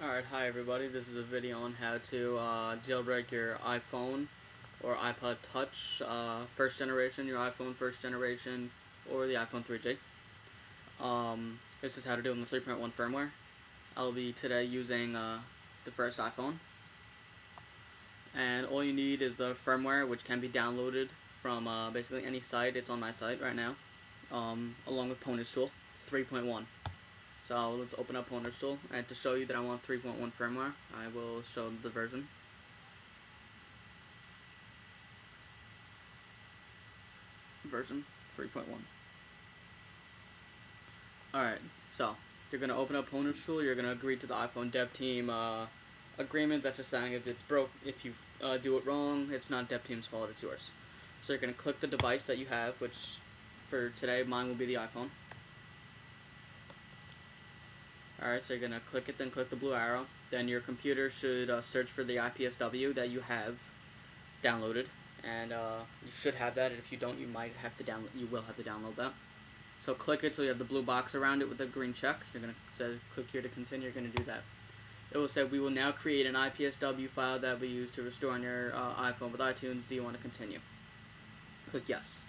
Alright, hi everybody. This is a video on how to jailbreak your iPhone or iPod Touch first generation, your iPhone first generation, or the iPhone 3G. This is how to do it in the 3.1 firmware. I'll be today using the first iPhone. And all you need is the firmware, which can be downloaded from basically any site. It's on my site right now, along with Pwnage Tool 3.1. So let's open up Pwnage Tool, and to show you that I want 3.1 firmware, I will show the version. Version 3.1. Alright, so you're going to open up Pwnage Tool, you're going to agree to the iPhone dev team agreement. That's just saying if it's broke, if you do it wrong, it's not dev team's fault, it's yours. So you're going to click the device that you have, which for today, mine will be the iPhone. Alright, so you're going to click it, then click the blue arrow. Then your computer should search for the IPSW that you have downloaded. And you should have that, and if you don't, you will have to download that. So click it so you have the blue box around it with the green check. You're going to say click here to continue, you're going to do that. It will say, we will now create an IPSW file that we use to restore on your iPhone with iTunes. Do you want to continue? Click yes.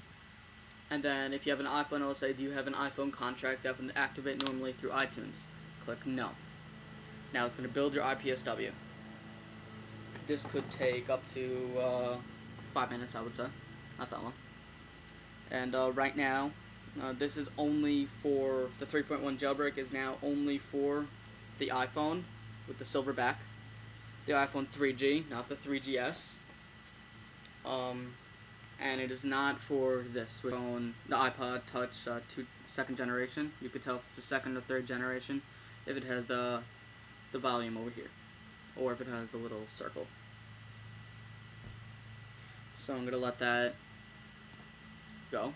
And then if you have an iPhone, it will say, do you have an iPhone contract that would activate normally through iTunes? Click no. Now it's going to build your IPSW. This could take up to 5 minutes, I would say. Not that long. And right now, this is only for, the 3.1 jailbreak is now only for the iPhone with the silver back. The iPhone 3G, not the 3GS. And it is not for this phone, the iPod Touch second generation. You could tell if it's a second or third generation if it has the volume over here, or if it has the little circle. So I'm going to let that go.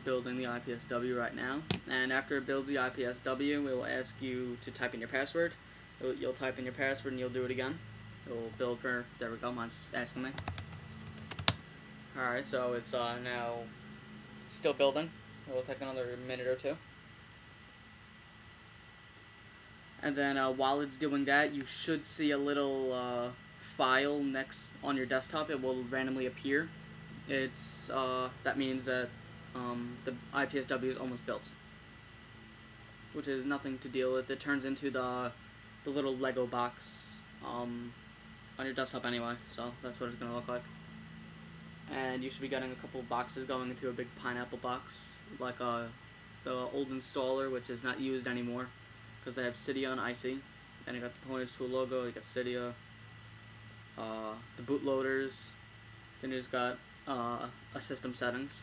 Building the IPSW right now, and after it builds the IPSW, it will ask you to type in your password. You'll type in your password and you'll do it again. It will build for, there we go, mine's asking me. Alright, so it's now still building. It will take another minute or two. And then while it's doing that, you should see a little file next on your desktop. It will randomly appear. It's that means that the IPSW is almost built, which is nothing to deal with. It turns into the little Lego box on your desktop anyway, so that's what it's going to look like. And you should be getting a couple boxes going into a big pineapple box, like the old installer, which is not used anymore because they have Cydia and Icy. Then you got the Pwnage Tool logo, you got Cydia, the bootloaders, then you just got a system settings.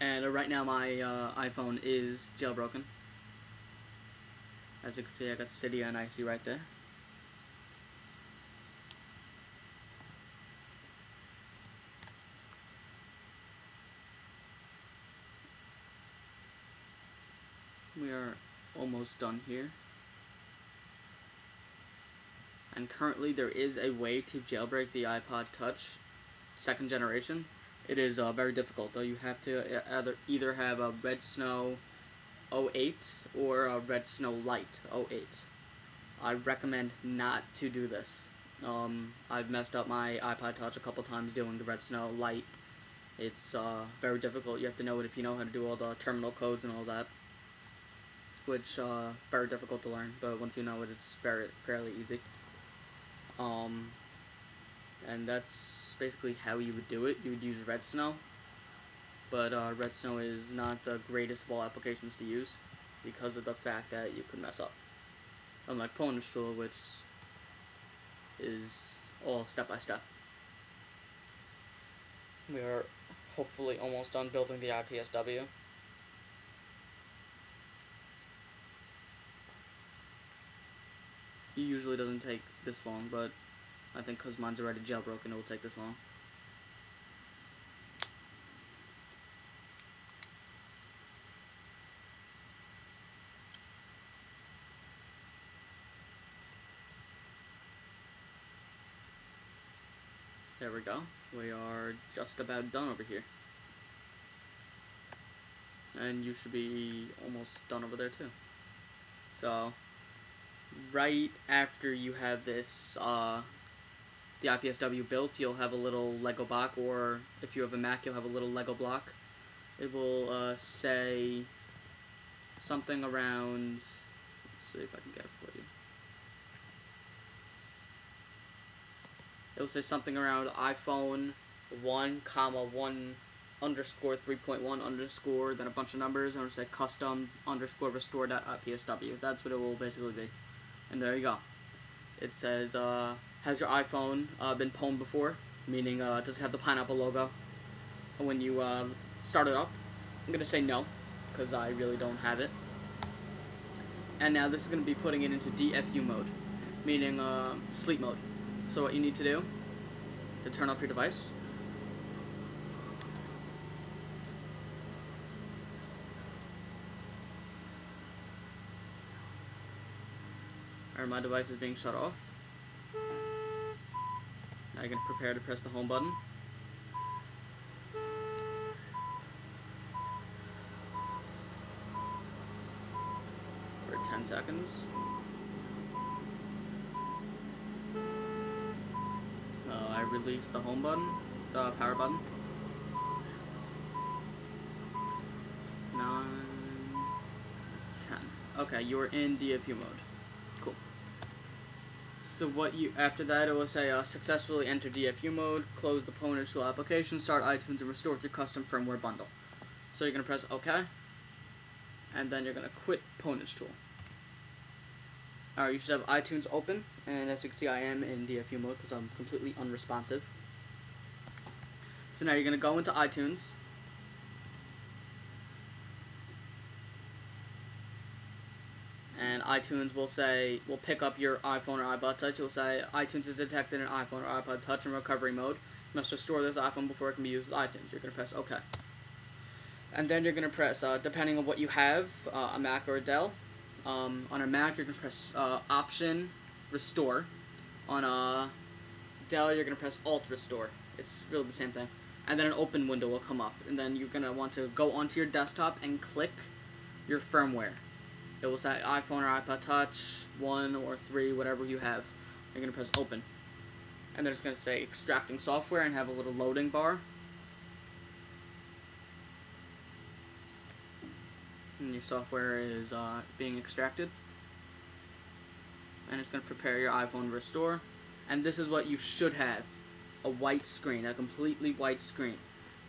And right now my iPhone is jailbroken. As you can see, I got Cydia and Icy right there. We are almost done here. And currently there is a way to jailbreak the iPod Touch second generation. It is very difficult though. You have to either have a Red Snow 08 or a Red Snow Light 08. I recommend not to do this. I've messed up my iPod Touch a couple times doing the Red Snow Light. It's very difficult. You have to know it if you know how to do all the terminal codes and all that, which very difficult to learn. But once you know it, it's fairly easy. And that's basically how you would do it. You would use Red Snow, but Red Snow is not the greatest of all applications to use because of the fact that you could mess up. Unlike Pwnage Tool, which is all step by step. We are hopefully almost done building the IPSW. It usually doesn't take this long, but I think because mine's already jailbroken, it will take this long. There we go. We are just about done over here. And you should be almost done over there too. So, right after you have this, the IPSW built, you'll have a little Lego block, or if you have a Mac, you'll have a little Lego block. It will say something around, let's see if I can get it for you. It will say something around iPhone 1, 1 underscore 3.1 underscore, then a bunch of numbers, and it'll say custom underscore restore.ipsw. That's what it will basically be. And there you go. It says, has your iPhone been pwned before? Meaning, does it have the pineapple logo when you start it up? I'm going to say no, because I really don't have it. And now this is going to be putting it into DFU mode, meaning sleep mode. So what you need to do to turn off your device, or my device is being shut off. Now you're going to prepare to press the home button. For 10 seconds. I release the home button, the power button. 9, 10. Okay, you're in DFU mode. Cool. So what you, after that it will say successfully enter DFU mode, close the Pwnage Tool application, start iTunes, and restore with your custom firmware bundle. So you're going to press OK, and then you're going to quit Pwnage Tool. Alright, you should have iTunes open, and as you can see I am in DFU mode because I'm completely unresponsive. So now you're going to go into iTunes, and iTunes will pick up your iPhone or iPod Touch. It will say iTunes is detected in iPhone or iPod Touch in recovery mode. You must restore this iPhone before it can be used with iTunes. You're going to press OK. And then you're going to press, depending on what you have, a Mac or a Dell. On a Mac, you're going to press Option Restore. On a Dell, you're going to press Alt Restore. It's really the same thing. And then an open window will come up. And then you're going to want to go onto your desktop and click your firmware. It will say iPhone or iPod Touch, 1 or 3, whatever you have. You're going to press Open. And then it's going to say Extracting Software and have a little loading bar. And your software is being extracted, and it's going to prepare your iPhone to restore. And this is what you should have: a white screen, a completely white screen.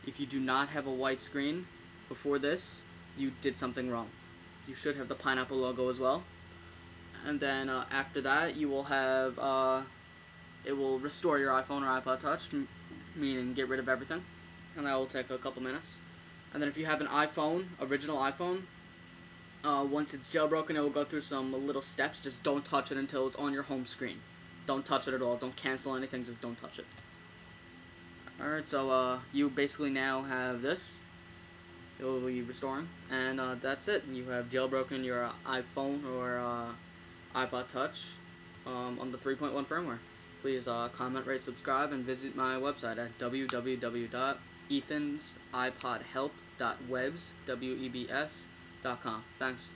If you do not have a white screen before this, you did something wrong. You should have the pineapple logo as well. And then after that, you will have it will restore your iPhone or iPod Touch, meaning get rid of everything, and that will take a couple minutes. And then if you have an iPhone, original iPhone, once it's jailbroken, it will go through some little steps. Just don't touch it until it's on your home screen. Don't touch it at all. Don't cancel anything. Just don't touch it. Alright, so you basically now have this. It will be restoring. And that's it. You have jailbroken your iPhone or iPod Touch on the 3.1 firmware. Please comment, rate, subscribe, and visit my website at www.ethansipodhelp.webs.com. Thanks.